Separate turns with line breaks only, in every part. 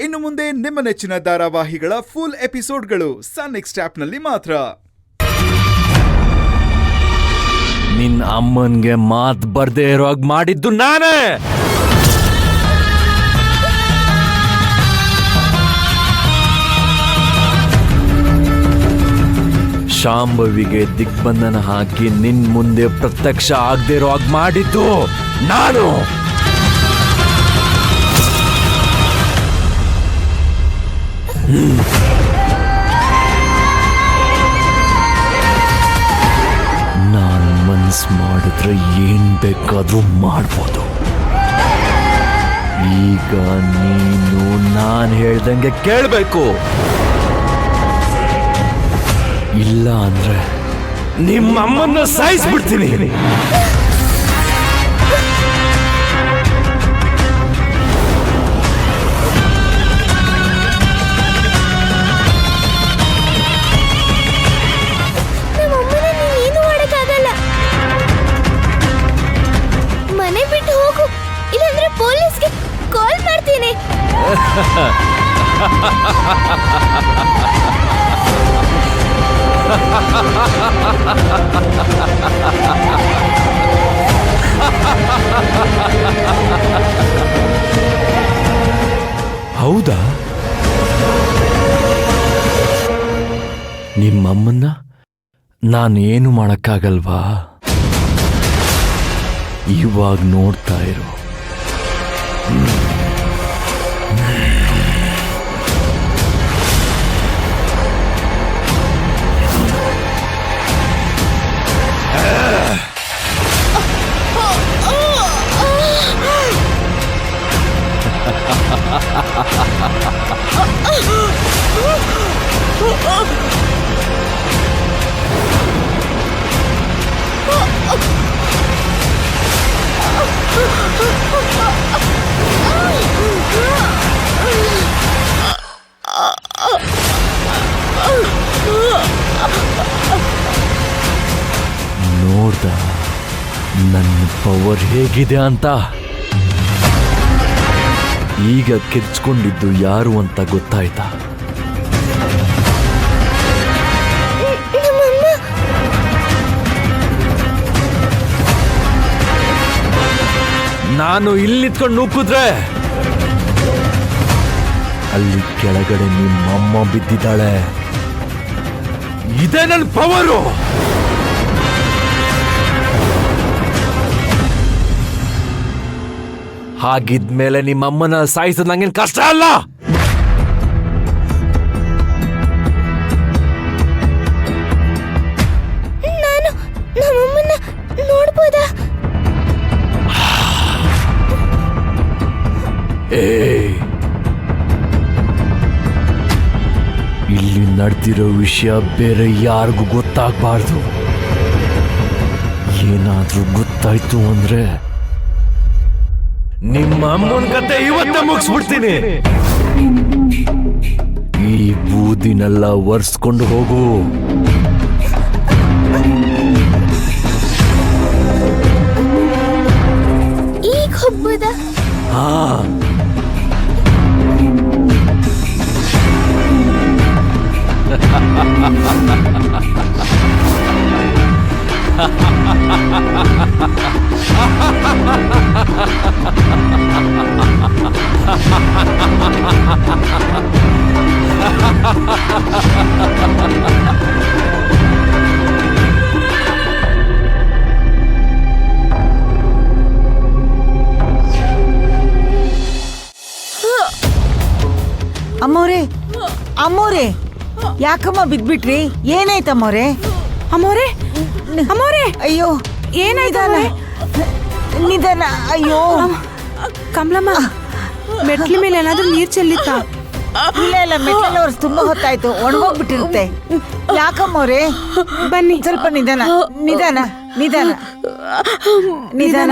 ಇನ್ನು ಮುಂದೆ ನಿಮ್ಮ ನೆಚ್ಚಿನ ಧಾರಾವಾಹಿಗಳ ಫುಲ್ ಎಪಿಸೋಡ್ಗಳು ಸನ್ ನೆಕ್ಸ್ಟ್ ಆಪ್ನಲ್ಲಿ ಮಾತ್ರ.
ನಿನ್ನ ಅಮ್ಮನ್ಗೆ ಮಾತ್ ಬರ್ದೇ ಇರೋಗ್ ಮಾಡಿದ್ದು ನಾನೇ. ಶಾಂಭವಿಗೆ ದಿಗ್ಬಂಧನ ಹಾಕಿ ನಿನ್ ಮುಂದೆ ಪ್ರತ್ಯಕ್ಷ ಆಗದೆ ಇರೋ ಹಾಗೆ ಮಾಡಿದ್ದು ನಾನು. ನಾನ್ ಮನ್ಸ್ ಮಾಡಿದ್ರೆ ಏನ್ ಬೇಕಾದ್ರೂ ಮಾಡ್ಬೋದು. ಈಗ ನೀನು ನಾನ್ ಹೇಳ್ದಂಗೆ ಕೇಳ್ಬೇಕು. ಇಲ್ಲ ಅಂದ್ರೆ ನಿಮ್ಮಮ್ಮನ್ನ ಸಾಯಿಸ್ಬಿಡ್ತೀನಿ.
ಏನು ಮಾಡಕ್ಕಾಗಲ್ಲ. ಮನೆ ಬಿಟ್ಟು ಹೋಗು, ಇಲ್ಲಾಂದ್ರೆ ಪೊಲೀಸ್ಗೆ ಕಾಲ್ ಮಾಡ್ತೀನಿ.
ಹೌದಾ? ನಿಮ್ಮಮ್ಮನ್ನ ನಾನೇನು ಮಾಡಕ್ಕಾಗಲ್ವಾ? ಇವಾಗ ನೋಡ್ತಾ ಇರು. ನೋಡ್ದ ನನ್ನ ಪವರ್ ಹೇಗಿದೆ ಅಂತ? ಈಗ ಕಿರ್ಚ್ಕೊಂಡಿದ್ದು ಯಾರು ಅಂತ ಗೊತ್ತಾಯ್ತಾ? ನಾನು ಇಲ್ಲಿ ನಿಂತ್ಕೊಂಡು ನೂಕಿದ್ರೆ ಅಲ್ಲಿ ಕೆಳಗಡೆ ನಿಮ್ಮಮ್ಮ ಬಿದ್ದಿದ್ದಾಳೆ. ಇದೇ ನನ್ನ ಪವರು. ಹಾಗಿದ್ಮೇಲೆ ನಿಮ್ಮಮ್ಮನ ಸಾಯಿಸೋದು ನಂಗೇನು ಕಷ್ಟ ಅಲ್ಲ.
ನಾನು ನಮ್ಮಮ್ಮನ್ನ ನೋಡ್ಬೋದಾ?
ಇಲ್ಲಿ ನಡೆದಿರೋ ವಿಷಯ ಬೇರೆ ಯಾರಿಗೂ ಗೊತ್ತಾಗಬಾರ್ದು. ಏನಾದ್ರೂ ಗೊತ್ತಾಯ್ತು ಅಂದ್ರೆ ನಿಮ್ಮ ಅಮ್ಮನ ಕತೆ ಇವತ್ತೇ ಮುಗಿಸ್ಬಿಡ್ತೀನಿ. ಈ ಬೂದಿನೆಲ್ಲ ಒರೆಸ್ಕೊಂಡು ಹೋಗು.
ಈಗ ಹೋಗ್ಬೋದಾ?
ಹಾ,
ಅಮ್ಮೋರೆ, ಅಮ್ಮೋರೆ, ಯಾಕಮ್ಮ ಬಿದ್ಬಿಟ್ರಿ? ಏನಾಯ್ತಮ್ಮೋರೆ?
ಅಮ್ಮೋರೆ, ಅಮ್ಮೋರೆ,
ಅಯ್ಯೋ
ಏನಾಯ್ತಲ್ಲ?
ನಿಧಾನ. ಅಯ್ಯೋ
ಕಮಲಮ್ಮ, ಮೆಟ್ಲ ಮೇಲೆ ಏನಾದ್ರೂ ನೀರ್ ಚೆಲ್ಲಿತ್ತ?
ಇಲ್ಲ ಇಲ್ಲ, ಮೆಟ್ಲೆಲ್ಲ ಒರ್ಸ್ ತುಂಬಾ ಹೊತ್ತಾಯ್ತು, ಒಣಗೋಗ್ಬಿಟ್ಟಿರುತ್ತೆ. ಯಾಕಮ್ಮೋರೆ?
ಬನ್ನಿ,
ಸ್ವಲ್ಪ ನಿಧಾನ ನಿಧಾನ ನಿಧಾನ ನಿಧಾನ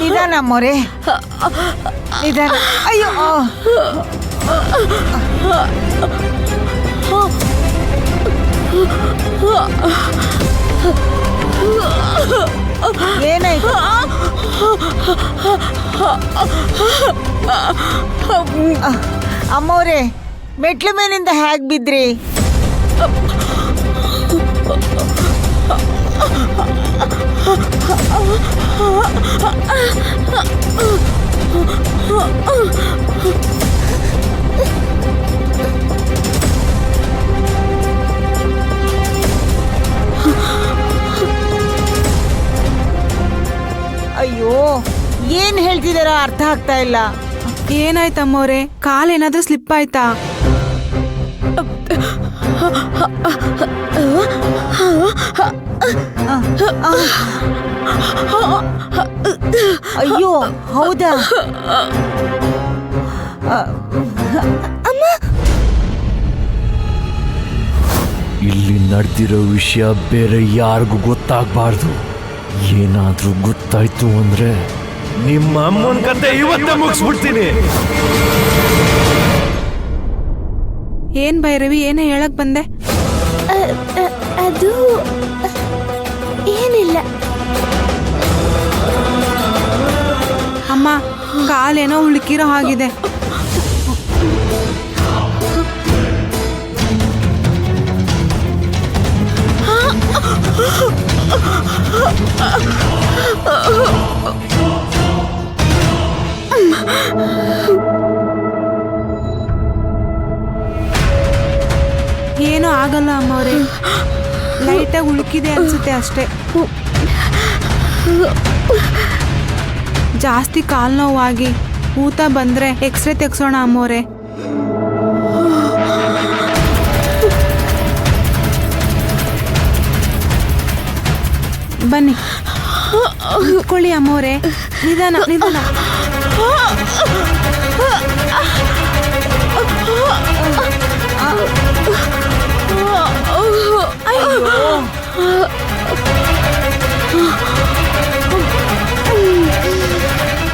ನಿಧಾನ ಅಮ್ಮೋರೆ, ನಿಧಾನ. ಅಯ್ಯೋ ಏನಾಯ್ತು? ಅಮ್ಮವ್ರೆ, ಮೆಟ್ಲ ಮೇಲಿಂದ ಹೇಗ್ ಬಿದ್ರಿ? ಅಯ್ಯೋ, ಏನ್ ಹೇಳ್ತಿದಾರ ಅರ್ಥ ಆಗ್ತಾ ಇಲ್ಲ.
ಏನಾಯ್ತಮ್ಮವ್ರೆ? ಕಾಲೇನಾದ್ರೂ ಸ್ಲಿಪ್ ಆಯ್ತಾ?
ಅಯ್ಯೋ, ಹೌದಾ?
ಇಲ್ಲಿ ನಡೆದಿರೋ ವಿಷಯ ಬೇರೆ ಯಾರಿಗೂ ಗೊತ್ತಾಗಬಾರ್ದು. ಏನಾದ್ರೂ ಗೊತ್ತಾಯ್ತು ಅಂದ್ರೆ ನಿಮ್ಮ ಅಮ್ಮನ ಕತೆ ಇವತ್ತೇ ಮುಗಿಸ್ಬಿಡ್ತೀನಿ.
ಏನ್ ಭೈರವಿ, ಏನೇ ಹೇಳಕ್ ಬಂದೆ?
ಅದು ಏನಿಲ್ಲ.
ಅಮ್ಮ, ಕಾಲೇನೋ ಉಳುಕಿರೋ ಹಾಗಿದೆ. ಏನೂ ಆಗಲ್ಲ ಅಮ್ಮವ್ರೆ, ಲೈಟಾಗಿ ಉಳುಕಿದೆ ಅನ್ಸುತ್ತೆ ಅಷ್ಟೇ. ಜಾಸ್ತಿ ಕಾಲು ನೋವಾಗಿ ಊತ ಬಂದ್ರೆ ಎಕ್ಸ್ರೇ ತೆಗ್ಸೋಣ ಅಮ್ಮವ್ರೆ. ಬನ್ನಿ ನಿಂತ್ಕೊಳ್ಳಿ ಅಮ್ಮವ್ರೆ, ನಿಧಾನ ನಿಧಾನ.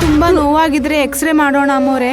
ತುಂಬಾ ನೋವಾಗಿದ್ರೆ ಎಕ್ಸ್ರೇ ಮಾಡೋಣ ಅಮ್ಮವ್ರೆ.